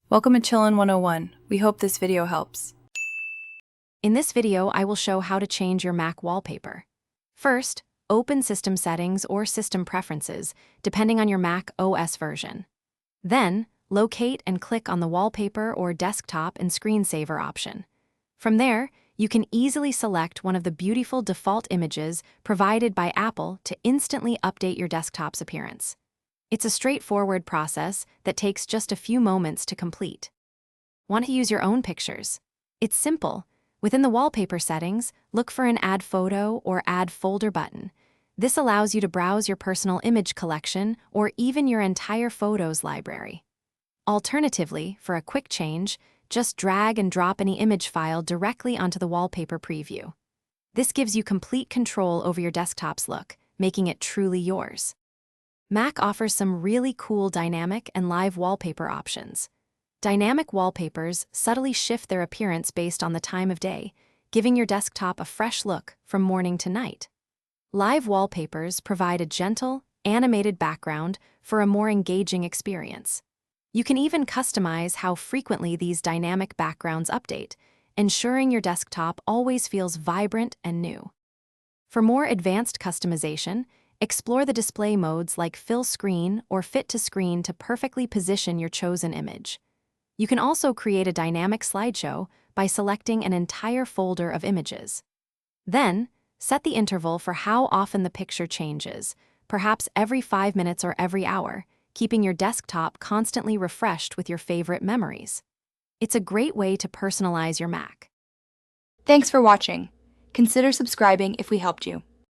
Welcome to Chillin' 101. We hope this video helps. In this video, I will show how to change your Mac wallpaper. First, open System Settings or System Preferences, depending on your Mac OS version. Then, locate and click on the Wallpaper or Desktop and Screensaver option. From there, you can easily select one of the beautiful default images provided by Apple to instantly update your desktop's appearance. It's a straightforward process that takes just a few moments to complete. Want to use your own pictures? It's simple. Within the wallpaper settings, look for an Add Photo or Add Folder button. This allows you to browse your personal image collection or even your entire photos library. Alternatively, for a quick change, just drag and drop any image file directly onto the wallpaper preview. This gives you complete control over your desktop's look, making it truly yours. Mac offers some really cool dynamic and live wallpaper options. Dynamic wallpapers subtly shift their appearance based on the time of day, giving your desktop a fresh look from morning to night. Live wallpapers provide a gentle, animated background for a more engaging experience. You can even customize how frequently these dynamic backgrounds update, ensuring your desktop always feels vibrant and new. For more advanced customization, explore the display modes like Fill Screen or Fit to Screen to perfectly position your chosen image. You can also create a dynamic slideshow by selecting an entire folder of images. Then, set the interval for how often the picture changes, perhaps every 5 minutes or every hour, keeping your desktop constantly refreshed with your favorite memories. It's a great way to personalize your Mac. Thanks for watching. Consider subscribing if we helped you.